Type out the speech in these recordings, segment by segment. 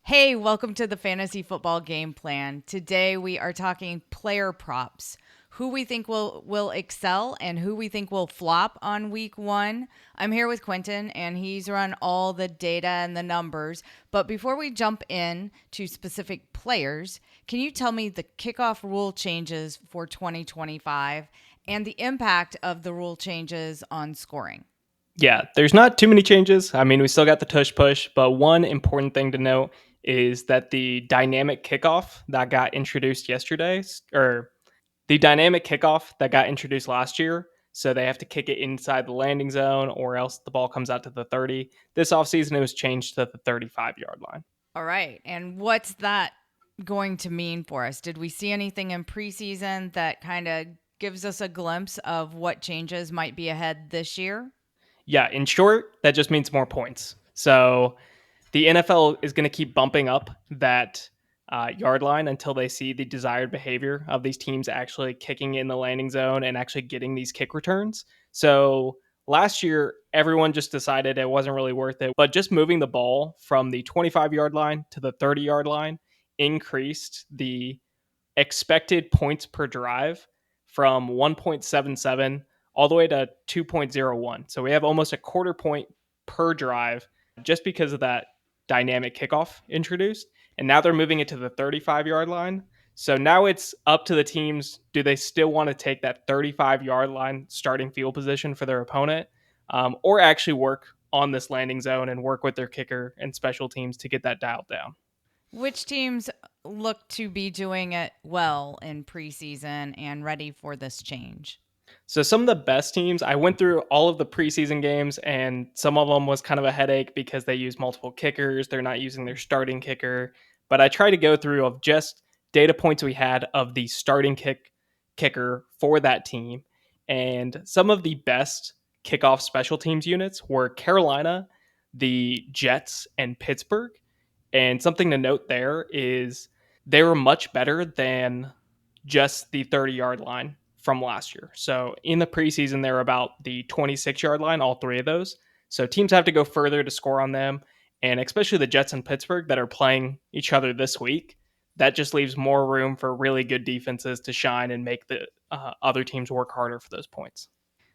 Hey, welcome to the Fantasy Football Game Plan. Today we are talking player props. Who we think will excel and who we think will flop on week 1. I'm here with Quinten and he's run all the data and the numbers. But before we jump in to specific players, can you tell me the kickoff rule changes for 2025 and the impact of the rule changes on scoring? Yeah, there's not too many changes. I mean, we still got the tush push, but one important thing to note is that the dynamic kickoff that got introduced yesterday, or the dynamic kickoff that got introduced last year, so they have to kick it inside the landing zone or else the ball comes out to the 30. This offseason, it was changed to the 35-yard line. All right. And what's that going to mean for us? Did we see anything in preseason that kind of gives us a glimpse of what changes might be ahead this year? Yeah, in short, that just means more points. So the NFL is going to keep bumping up that yard line until they see the desired behavior of these teams actually kicking in the landing zone and actually getting these kick returns. So last year, everyone just decided it wasn't really worth it. But just moving the ball from the 25-yard line to the 30-yard line increased the expected points per drive from 1.77 all the way to 2.01. So we have almost a quarter point per drive just because of that dynamic kickoff introduced. And now they're moving it to the 35-yard line. So now it's up to the teams. Do they still want to take that 35-yard line starting field position for their opponent, or actually work on this landing zone and work with their kicker and special teams to get that dialed down? Which teams look to be doing it well in preseason and ready for this change? So some of the best teams, I went through all of the preseason games, and some of them was kind of a headache because they use multiple kickers. They're not using their starting kicker. But I tried to go through of just data points we had of the starting kicker for that team, and some of the best kickoff special teams units were Carolina, the Jets, and Pittsburgh. And something to note there is they were much better than just the 30-yard line from last year. So in the preseason, they're about the 26-yard line, all three of those. So teams have to go further to score on them. And especially the Jets and Pittsburgh that are playing each other this week, that just leaves more room for really good defenses to shine and make the other teams work harder for those points.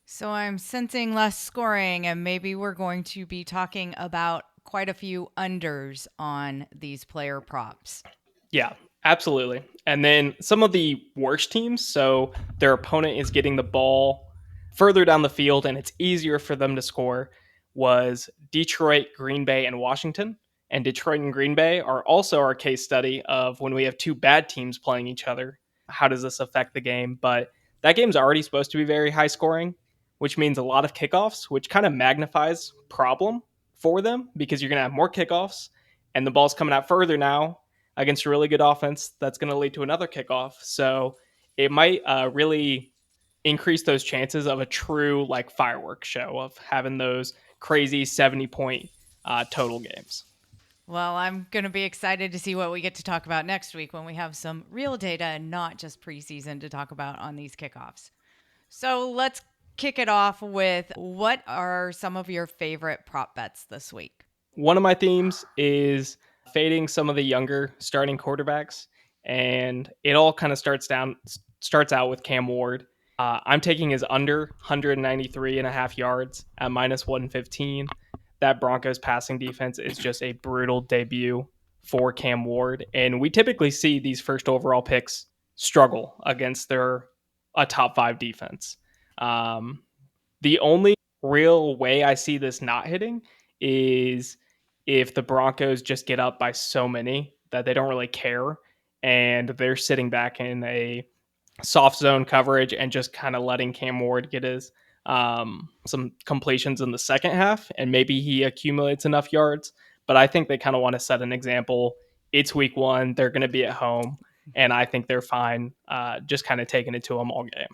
So I'm sensing less scoring, and maybe we're going to be talking about quite a few unders on these player props. Yeah, absolutely. And then some of the worst teams, so their opponent is getting the ball further down the field and it's easier for them to score, was Detroit, Green Bay, and Washington. And Detroit and Green Bay are also our case study of when we have two bad teams playing each other. How does this affect the game? But that game's already supposed to be very high scoring, which means a lot of kickoffs, which kind of magnifies problem for them because you're going to have more kickoffs and the ball's coming out further now against a really good offense that's going to lead to another kickoff. So it might really increase those chances of a true like fireworks show of having those crazy 70-point total games. Well, I'm going to be excited to see what we get to talk about next week when we have some real data and not just preseason to talk about on these kickoffs. So let's kick it off with what are some of your favorite prop bets this week? One of my themes is fading some of the younger starting quarterbacks, and it all kind of starts out with Cam Ward. I'm taking his under 193 and a half yards at minus 115. That Broncos passing defense is just a brutal debut for Cam Ward, and we typically see these first overall picks struggle against a top five defense. Um, the only real way I see this not hitting is if the Broncos just get up by so many that they don't really care and they're sitting back in a soft zone coverage and just kind of letting Cam Ward get his some completions in the second half and maybe he accumulates enough yards. But I think they kind of want to set an example. It's week one. They're going to be at home. And I think they're fine just kind of taking it to them all game.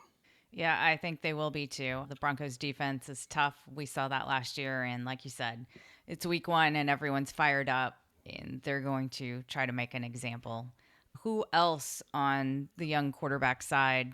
Yeah, I think they will be too. The Broncos defense is tough. We saw that last year. And like you said, it's week one and everyone's fired up and they're going to try to make an example. Who else on the young quarterback side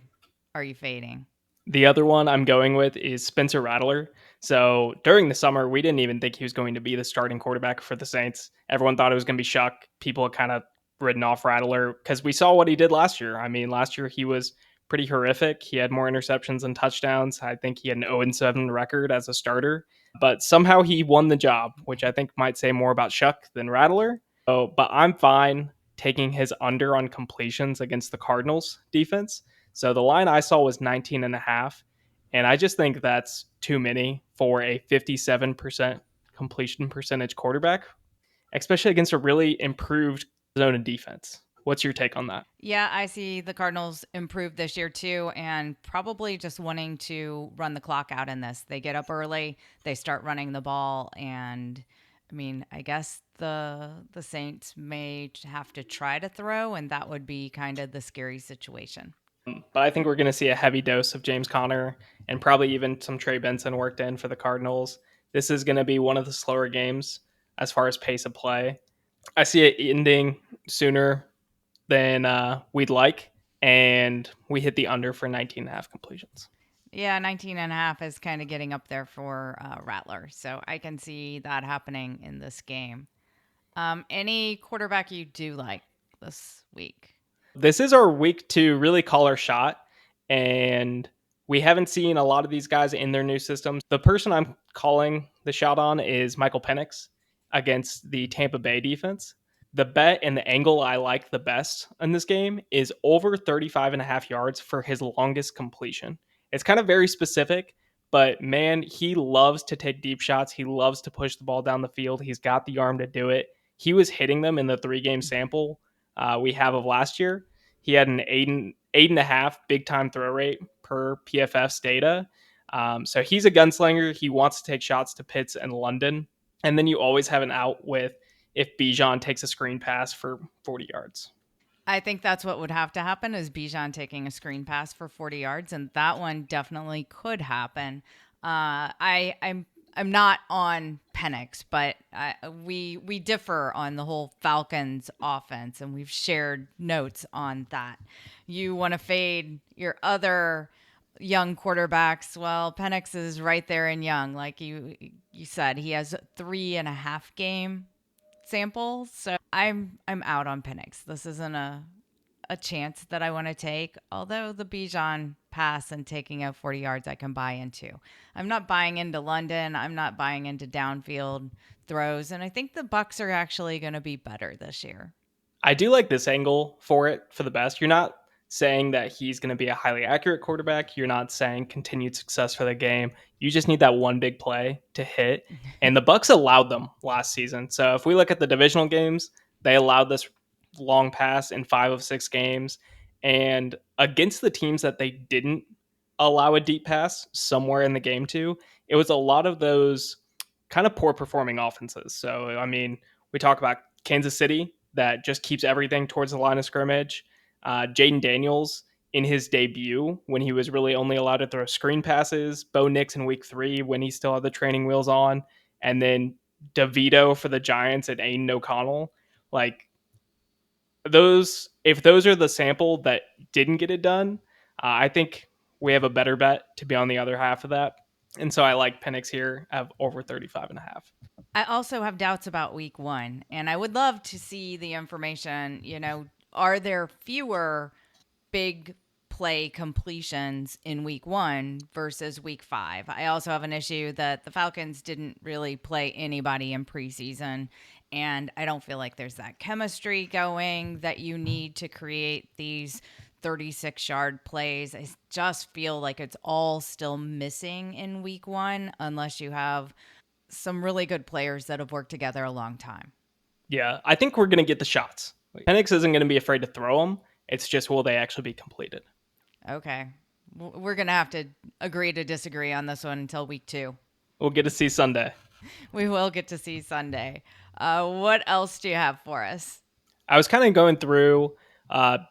are you fading? The other one I'm going with is Spencer Rattler. So during the summer, we didn't even think he was going to be the starting quarterback for the Saints. Everyone thought it was going to be Shuck. People had kind of written off Rattler because we saw what he did last year. I mean, last year he was pretty horrific. He had more interceptions than touchdowns. I think he had an 0-7 record as a starter, but somehow he won the job, which I think might say more about Shuck than Rattler. So, but I'm fine taking his under on completions against the Cardinals defense. So the line I saw was 19 and a half. And I just think that's too many for a 57% completion percentage quarterback, especially against a really improved zone defense. What's your take on that? Yeah, I see the Cardinals improve this year too, and probably just wanting to run the clock out in this. They get up early, they start running the ball, and I mean, I guess the Saints may have to try to throw, and that would be kind of the scary situation. But I think we're going to see a heavy dose of James Conner and probably even some Trey Benson worked in for the Cardinals. This is going to be one of the slower games as far as pace of play. I see it ending sooner than we'd like, and we hit the under for 19 and a half completions. Yeah, 19 and a half is kind of getting up there for Rattler. So I can see that happening in this game. Any quarterback you do like this week? This is our week to really call our shot, and we haven't seen a lot of these guys in their new systems. The person I'm calling the shot on is Michael Penix against the Tampa Bay defense. The bet and the angle I like the best in this game is over 35 and a half yards for his longest completion. It's kind of very specific, but man, he loves to take deep shots. He loves to push the ball down the field. He's got the arm to do it. He was hitting them in the 3 game sample we have of last year. He had an eight and a half big time throw rate per PFF's data. So he's a gunslinger. He wants to take shots to Pitts and London. And then you always have an out with if Bijan takes a screen pass for 40 yards. I think that's what would have to happen is Bijan taking a screen pass for 40 yards, and that one definitely could happen. I'm not on Pennix, but we differ on the whole Falcons offense, and we've shared notes on that. You want to fade your other young quarterbacks. Well, Penix is right there in young, like you said. He has 3.5 game sample, so I'm out on Penix. This isn't a chance that I want to take. Although the Bijan pass and taking out 40 yards, I can buy into. I'm not buying into London. I'm not buying into downfield throws, and I think the Bucks are actually going to be better this year. I do like this angle for it for the best. You're not saying that he's going to be a highly accurate quarterback. You're not saying continued success for the game. You just need that one big play to hit. And the Bucks allowed them last season. So if we look at the divisional games, they allowed this long pass in 5 of 6 games. And against the teams that they didn't allow a deep pass somewhere in the game to, it was a lot of those kind of poor performing offenses. So, I mean, we talk about Kansas City that just keeps everything towards the line of scrimmage. Jaden Daniels in his debut when he was really only allowed to throw screen passes. Bo Nix in week 3 when he still had the training wheels on. And then DeVito for the Giants and Aiden O'Connell. Like those, if those are the sample that didn't get it done, I think we have a better bet to be on the other half of that. And so I like Penix here at over 35 and a half. I also have doubts about week 1, and I would love to see the information. Are there fewer big play completions in week 1 versus week 5? I also have an issue that the Falcons didn't really play anybody in preseason, and I don't feel like there's that chemistry going that you need to create these 36-yard plays. I just feel like it's all still missing in week 1 unless you have some really good players that have worked together a long time. Yeah, I think we're going to get the shots. Penix isn't going to be afraid to throw them. It's just will they actually be completed? Okay. We're going to have to agree to disagree on this one until week 2. We'll get to see Sunday. We will get to see Sunday. What else do you have for us? I was kind of going through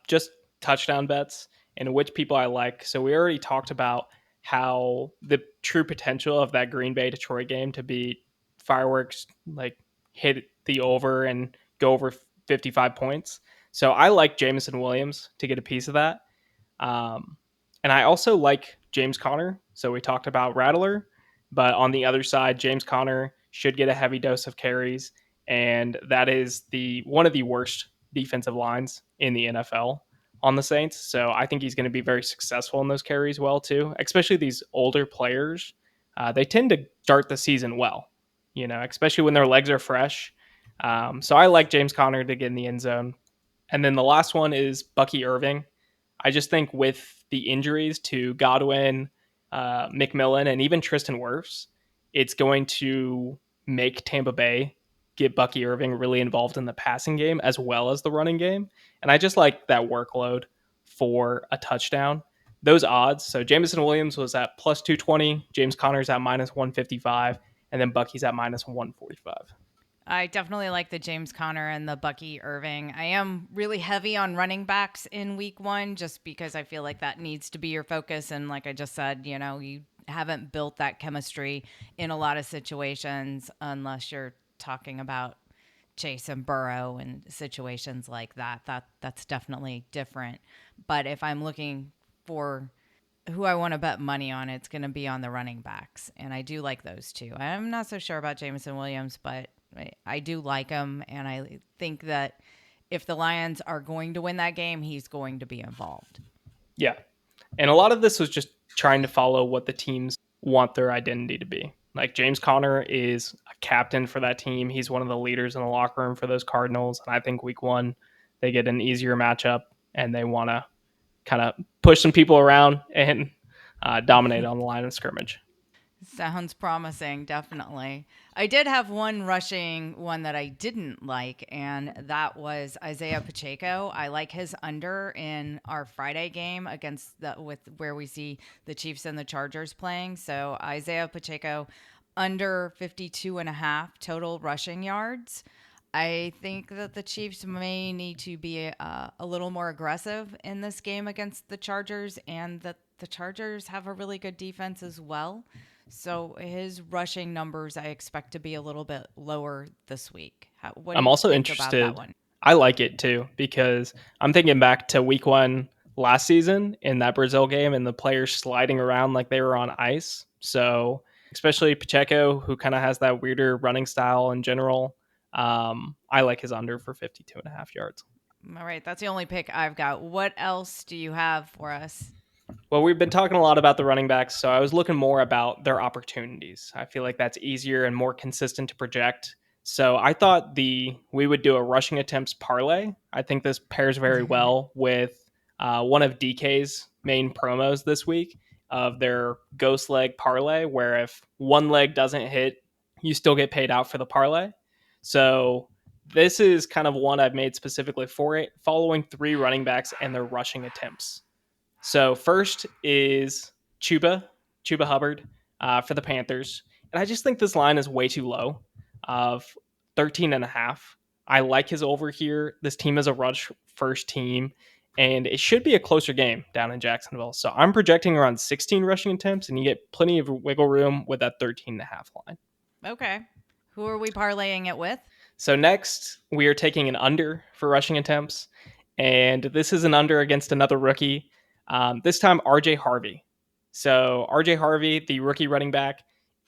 just touchdown bets and which people I like. So we already talked about how the true potential of that Green Bay Detroit game to be fireworks, like hit the over and go over 55 points. So I like Jameson Williams to get a piece of that. And I also like James Conner. So we talked about Rattler, but on the other side, James Conner should get a heavy dose of carries, and that is the one of the worst defensive lines in the NFL on the Saints. So I think he's going to be very successful in those carries well too. Especially these older players, they tend to start the season well, especially when their legs are fresh. So I like James Conner to get in the end zone. And then the last one is Bucky Irving. I just think with the injuries to Godwin, McMillan, and even Tristan Wirfs, it's going to make Tampa Bay get Bucky Irving really involved in the passing game as well as the running game. And I just like that workload for a touchdown. Those odds. So Jameson Williams was at plus 220, James Conner's at minus 155, and then Bucky's at minus 145. I definitely like the James Conner and the Bucky Irving. I am really heavy on running backs in week one just because I feel like that needs to be your focus. And like I just said, you haven't built that chemistry in a lot of situations unless you're talking about Chase and Burrow and situations like that. That's definitely different. But if I'm looking for who I want to bet money on, it's going to be on the running backs. And I do like those two. I'm not so sure about Jameson Williams, but I do like him. And I think that if the Lions are going to win that game, he's going to be involved. Yeah. And a lot of this was just trying to follow what the teams want their identity to be. Like James Conner is a captain for that team. He's one of the leaders in the locker room for those Cardinals. And I think week one, they get an easier matchup and they want to kind of push some people around and dominate on the line of scrimmage. Sounds promising, definitely. I did have one rushing one that I didn't like, and that was Isaiah Pacheco. I like his under in our Friday game against with where we see the Chiefs and the Chargers playing. So Isaiah Pacheco under 52 and a half total rushing yards. I think that the Chiefs may need to be a little more aggressive in this game against the Chargers, and that the Chargers have a really good defense as well. So his rushing numbers I expect to be a little bit lower this week. What do I'm you also think about that interested. one? I like it too because I'm thinking back to week one last season in that Brazil game and the players sliding around like they were on ice. So, especially Pacheco, who kind of has that weirder running style in general, I like his under for 52 and a half yards. All right, that's the only pick I've got. What else do you have for us? Well, we've been talking a lot about the running backs, so I was looking more about their opportunities. I feel like that's easier and more consistent to project. So I thought we would do a rushing attempts parlay. I think this pairs very well with one of DK's main promos this week of their ghost leg parlay, where if one leg doesn't hit, you still get paid out for the parlay. So this is kind of one I've made specifically for it, following three running backs and their rushing attempts. So first is Chuba Hubbard for the Panthers. And I just think this line is way too low of 13 and a half. I like his over here. This team is a rush first team, and it should be a closer game down in Jacksonville. So I'm projecting around 16 rushing attempts, and you get plenty of wiggle room with that 13 and a half line. Okay. Who are we parlaying it with? So next, we are taking an under for rushing attempts, and this is an under against another rookie. This time, RJ Harvey. So RJ Harvey, the rookie running back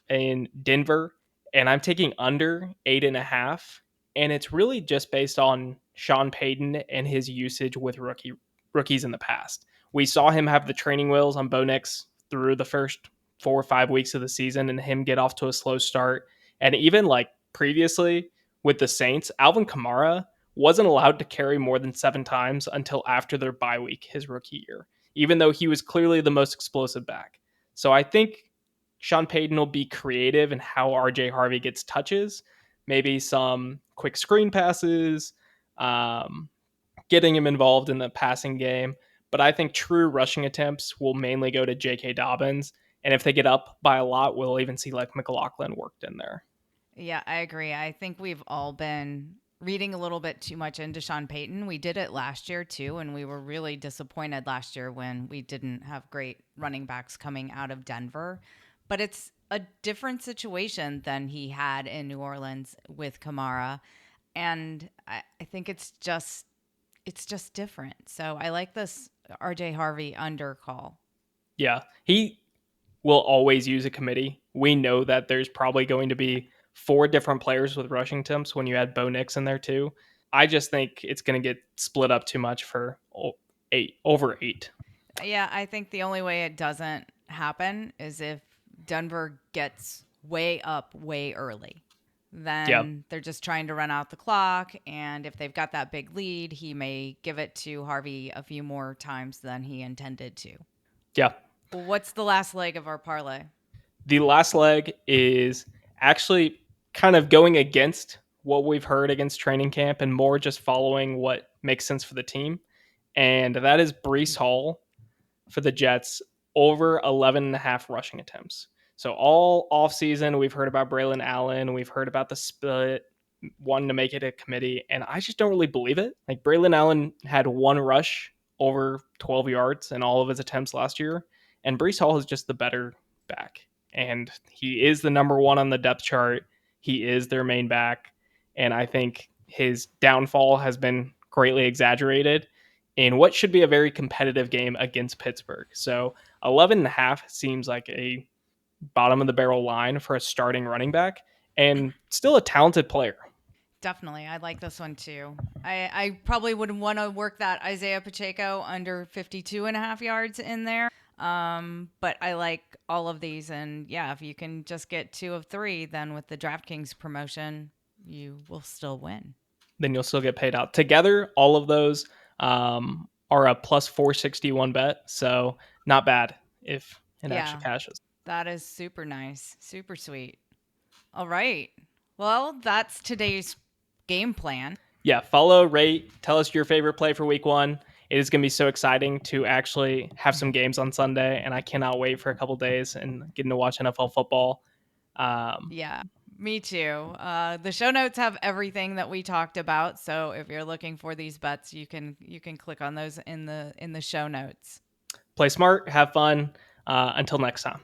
in Denver, and I'm taking under 8.5, and it's really just based on Sean Payton and his usage with rookies in the past. We saw him have the training wheels on Bo Nix through the first 4 or 5 weeks of the season, and him get off to a slow start, and even like previously with the Saints, Alvin Kamara wasn't allowed to carry more than 7 times until after their bye week his rookie year, even though he was clearly the most explosive back. So I think Sean Payton will be creative in how RJ Harvey gets touches, maybe some quick screen passes, um, getting him involved in the passing game. But I think true rushing attempts will mainly go to J.K. Dobbins. And if they get up by a lot, we'll even see like McLaughlin worked in there. Yeah, I agree. I think we've all been reading a little bit too much into Sean Payton. We did it last year too, and we were really disappointed last year when we didn't have great running backs coming out of Denver. But it's a different situation than he had in New Orleans with Kamara. And I think it's just different. So I like this RJ Harvey under call. Yeah. He will always use a committee. We know that there's probably going to be 4 different players with rushing attempts when you add Bo Nix in there too. I just think it's going to get split up too much for 8 over 8. Yeah, I think the only way it doesn't happen is if Denver gets way up way early. Yeah. Then they're just trying to run out the clock. And if they've got that big lead, he may give it to Harvey a few more times than he intended to. Yeah. Well, what's the last leg of our parlay? The last leg is actually kind of going against what we've heard against training camp and more just following what makes sense for the team. And that is Breece Hall for the Jets over 11.5 rushing attempts. So all offseason, we've heard about Braylon Allen. We've heard about the split, wanting to make it a committee. And I just don't really believe it. Like Braylon Allen had 1 rush over 12 yards in all of his attempts last year. And Breece Hall is just the better back. And he is the number 1 on the depth chart. He is their main back. And I think his downfall has been greatly exaggerated in what should be a very competitive game against Pittsburgh. So 11.5 seems like a bottom of the barrel line for a starting running back and still a talented player. Definitely. I like this one too. I probably would want to work that Isaiah Pacheco under 52.5 yards in there. But I like all of these. And yeah, if you can just get 2 of 3, then with the DraftKings promotion, you will still win. Then you'll still get paid out. Together, all of those are a plus 461 bet. So not bad if it actually cashes. That is super nice. Super sweet. All right. Well, that's today's game plan. Yeah, follow, rate, tell us your favorite play for week 1. It is going to be so exciting to actually have some games on Sunday, and I cannot wait for a couple days and getting to watch NFL football. Yeah, me too. The show notes have everything that we talked about, so if you're looking for these bets, you can click on those in the show notes. Play smart, have fun. Until next time.